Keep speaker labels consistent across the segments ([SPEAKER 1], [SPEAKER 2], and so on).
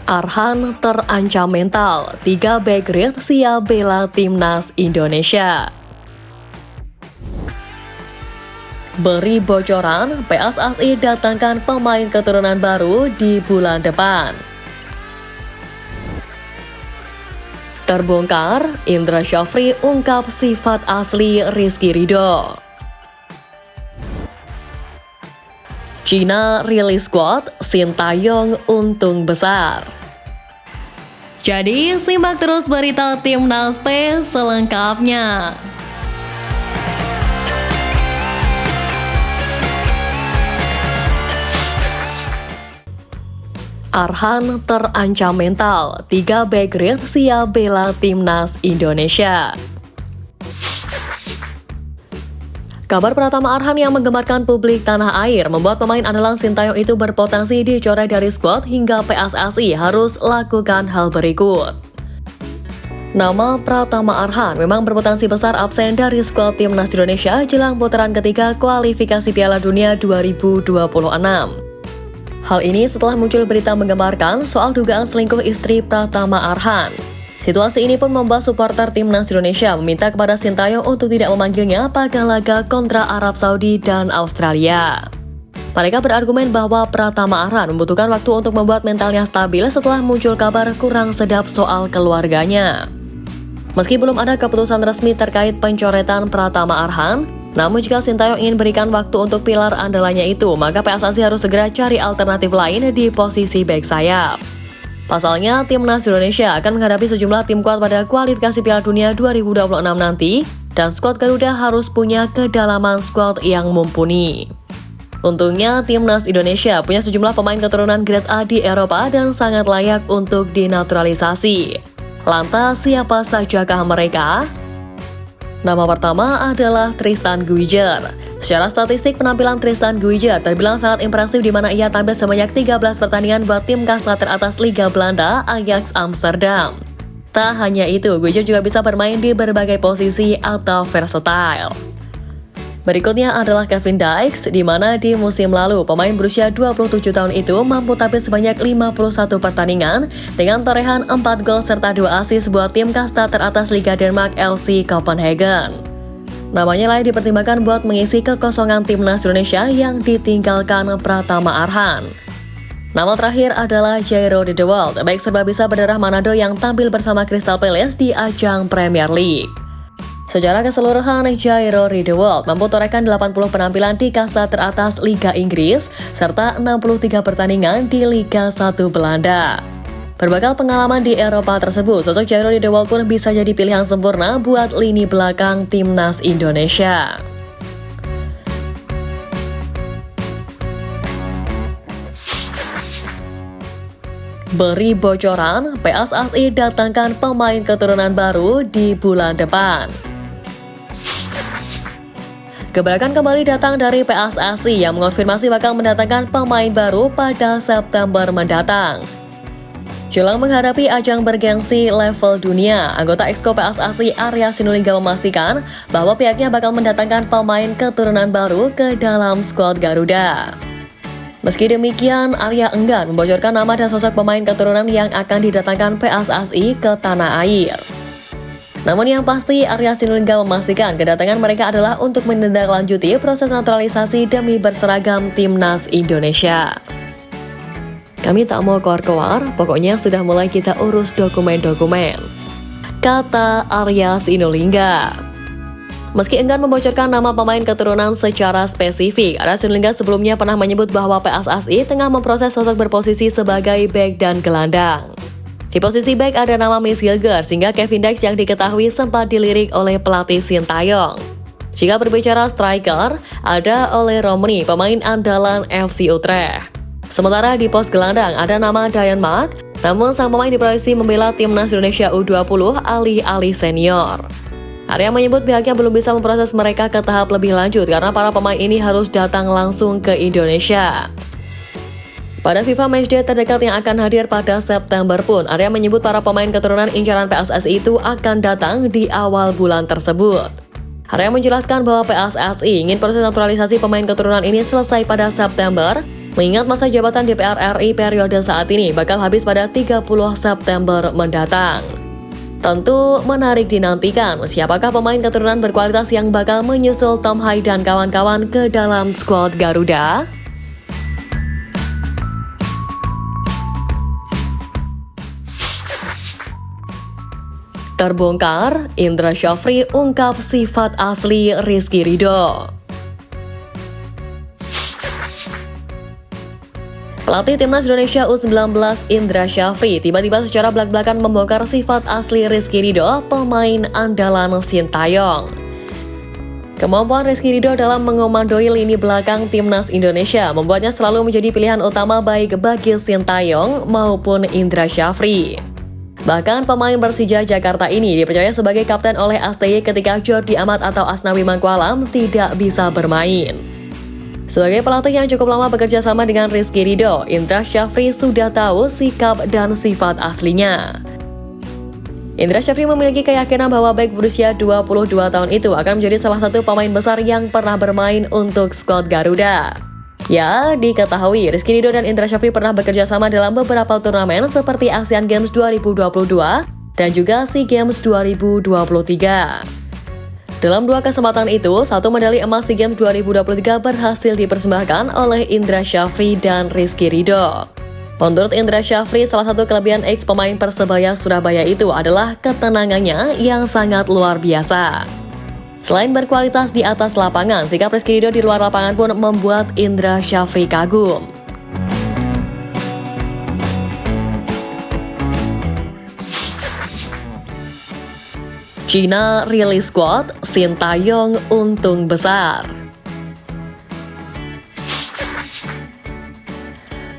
[SPEAKER 1] Arhan terancam mental, 3 bek Red siap bela timnas Indonesia. Beri bocoran, PSSI datangkan pemain keturunan baru di bulan depan. Terbongkar, Indra Syafri ungkap sifat asli Rizky Ridho. Cina rilis squad, Sintayong untung besar. Jadi, simak terus berita Timnas P selengkapnya. Arhan terancam mental, 3 bek Red siap bela timnas Indonesia. Kabar pertama Arhan yang menggemarkan publik tanah air membuat pemain andalan Sintayong itu berpotensi dicoret dari skuad hingga PSSI harus lakukan hal berikut. Nama Pratama Arhan memang berpotensi besar absen dari skuad timnas Indonesia jelang putaran ketiga kualifikasi Piala Dunia 2026. Hal ini setelah muncul berita menggemarkan soal dugaan selingkuh istri Pratama Arhan. Situasi ini pun membuat supporter timnas Indonesia meminta kepada Sintayong untuk tidak memanggilnya pada laga kontra Arab Saudi dan Australia. Mereka berargumen bahwa Pratama Arhan membutuhkan waktu untuk membuat mentalnya stabil setelah muncul kabar kurang sedap soal keluarganya. Meski belum ada keputusan resmi terkait pencoretan Pratama Arhan, namun jika Sintayong ingin berikan waktu untuk pilar andalannya itu, maka PSSI harus segera cari alternatif lain di posisi bek sayap. Pasalnya, timnas Indonesia akan menghadapi sejumlah tim kuat pada kualifikasi Piala Dunia 2026 nanti, dan skuad Garuda harus punya kedalaman skuad yang mumpuni. Untungnya, timnas Indonesia punya sejumlah pemain keturunan grade A di Eropa dan sangat layak untuk dinaturalisasi. Lantas, siapa sajakah mereka? Nama pertama adalah Tristan Guyger. Secara statistik, penampilan Tristan Guyger terbilang sangat impresif di mana ia tampil sebanyak 13 pertandingan buat tim kasta teratas Liga Belanda, Ajax Amsterdam. Tak hanya itu, Guyger juga bisa bermain di berbagai posisi atau versatile. Berikutnya adalah Kevin Dykes, di mana di musim lalu pemain berusia 27 tahun itu mampu tampil sebanyak 51 pertandingan dengan torehan 4 gol serta 2 assist buat tim kasta teratas Liga Denmark FC Copenhagen. Namanya layak dipertimbangkan buat mengisi kekosongan timnas Indonesia yang ditinggalkan Pratama Arhan. Nama terakhir adalah Jairo Riedewald, baik serba bisa berdarah Manado yang tampil bersama Crystal Palace di ajang Premier League. Secara keseluruhan, Jairo Riedewald mampu torehkan 80 penampilan di kasta teratas Liga Inggris, serta 63 pertandingan di Liga 1 Belanda. Berbekal pengalaman di Eropa tersebut, sosok Jairo Riedewald pun bisa jadi pilihan sempurna buat lini belakang timnas Indonesia. Beri bocoran, PSSI datangkan pemain keturunan baru di bulan depan. Keberatan kembali datang dari PSSI yang mengonfirmasi bakal mendatangkan pemain baru pada September mendatang. Jelang menghadapi ajang bergengsi level dunia, anggota Exco PSSI Arya Sinulinga memastikan bahwa pihaknya bakal mendatangkan pemain keturunan baru ke dalam skuad Garuda. Meski demikian, Arya enggan membocorkan nama dan sosok pemain keturunan yang akan didatangkan PSSI ke tanah air. Namun yang pasti, Arya Sinulinga memastikan kedatangan mereka adalah untuk menindaklanjuti proses naturalisasi demi berseragam timnas Indonesia. Kami tak mau keluar-keluar, pokoknya sudah mulai kita urus dokumen-dokumen, kata Arya Sinulinga. Meski enggan membocorkan nama pemain keturunan secara spesifik, Arya Sinulinga sebelumnya pernah menyebut bahwa PSSI tengah memproses sosok berposisi sebagai bek dan gelandang. Di posisi bek ada nama Miss Gilger, sehingga Kevin Dykes yang diketahui sempat dilirik oleh pelatih Sintayong. Jika berbicara striker, ada Ole Romney, pemain andalan FC Utrecht. Sementara di pos gelandang ada nama Dian Mark, namun sang pemain diproyeksi membela timnas Indonesia U20 alih-alih senior. Arya menyebut pihaknya belum bisa memproses mereka ke tahap lebih lanjut karena para pemain ini harus datang langsung ke Indonesia. Pada FIFA Matchday terdekat yang akan hadir pada September pun, Arya menyebut para pemain keturunan incaran PSSI itu akan datang di awal bulan tersebut. Arya menjelaskan bahwa PSSI ingin proses naturalisasi pemain keturunan ini selesai pada September, Mengingat masa jabatan DPR RI periode saat ini bakal habis pada 30 September mendatang. Tentu menarik dinantikan siapakah pemain keturunan berkualitas yang bakal menyusul Tom Hai dan kawan-kawan ke dalam skuad Garuda. Terbongkar, Indra Syafri ungkap sifat asli Rizky Ridho. Pelatih Timnas Indonesia U19 Indra Syafri tiba-tiba secara belak-belakan membongkar sifat asli Rizky Ridho, pemain andalan Sintayong. Kemampuan Rizky Ridho dalam mengomandoi lini belakang Timnas Indonesia membuatnya selalu menjadi pilihan utama baik bagi Sintayong maupun Indra Syafri. Bahkan pemain Persija Jakarta ini dipercaya sebagai kapten oleh ASTY ketika Jordi Amat atau Asnawi Mangkualam tidak bisa bermain. Sebagai pelatih yang cukup lama bekerja sama dengan Rizky Ridho, Indra Syafri sudah tahu sikap dan sifat aslinya. Indra Syafri memiliki keyakinan bahwa back berusia 22 tahun itu akan menjadi salah satu pemain besar yang pernah bermain untuk skuad Garuda. Ya, diketahui Rizky Ridho dan Indra Syafri pernah bekerja sama dalam beberapa turnamen seperti Asian Games 2022 dan juga SEA Games 2023. Dalam dua kesempatan itu, satu medali emas SEA Games 2023 berhasil dipersembahkan oleh Indra Syafri dan Rizky Ridho. Menurut Indra Syafri, salah satu kelebihan ex-pemain Persebaya Surabaya itu adalah ketenangannya yang sangat luar biasa. Selain berkualitas di atas lapangan, sikap Rizky Ridho di luar lapangan pun membuat Indra Syafri kagum. Cina rilis skuad, Sintayong untung besar.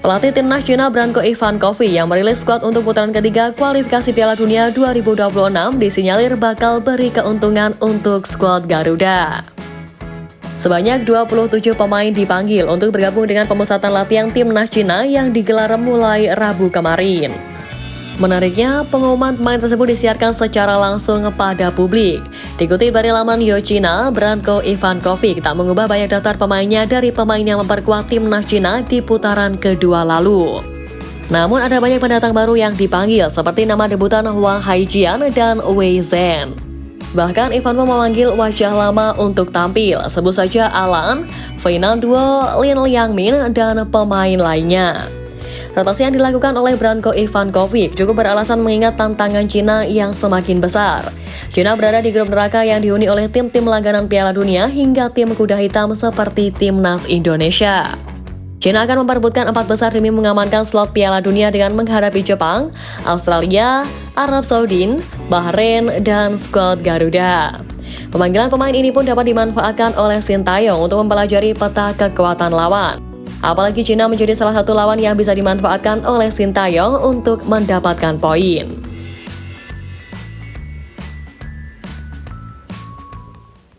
[SPEAKER 1] Pelatih Timnas Cina Branko Ivankovic yang merilis skuad untuk putaran ketiga kualifikasi Piala Dunia 2026 disinyalir bakal beri keuntungan untuk skuad Garuda. Sebanyak 27 pemain dipanggil untuk bergabung dengan pemusatan latihan Timnas Cina yang digelar mulai Rabu kemarin. Menariknya, pengumuman pemain tersebut disiarkan secara langsung pada publik. Dikutip dari laman Yochina, Branko Ivankovic tak mengubah banyak daftar pemainnya dari pemain yang memperkuat Timnas Cina di putaran kedua lalu. Namun ada banyak pendatang baru yang dipanggil, seperti nama debutan Wang Haijian dan Wei Zhen. Bahkan Ivanko memanggil wajah lama untuk tampil, sebut saja Alan, Fernando, Lin Liangmin, dan pemain lainnya. Rotasi yang dilakukan oleh Branko Ivankovic cukup beralasan mengingat tantangan Cina yang semakin besar. Cina berada di grup neraka yang dihuni oleh tim-tim langganan Piala Dunia hingga tim kuda hitam seperti Timnas Indonesia. Cina akan memperebutkan 4 besar demi mengamankan slot Piala Dunia dengan menghadapi Jepang, Australia, Arab Saudi, Bahrain, dan skuad Garuda. Pemanggilan pemain ini pun dapat dimanfaatkan oleh Sintayong untuk mempelajari peta kekuatan lawan. Apalagi Cina menjadi salah satu lawan yang bisa dimanfaatkan oleh Sintayong untuk mendapatkan poin.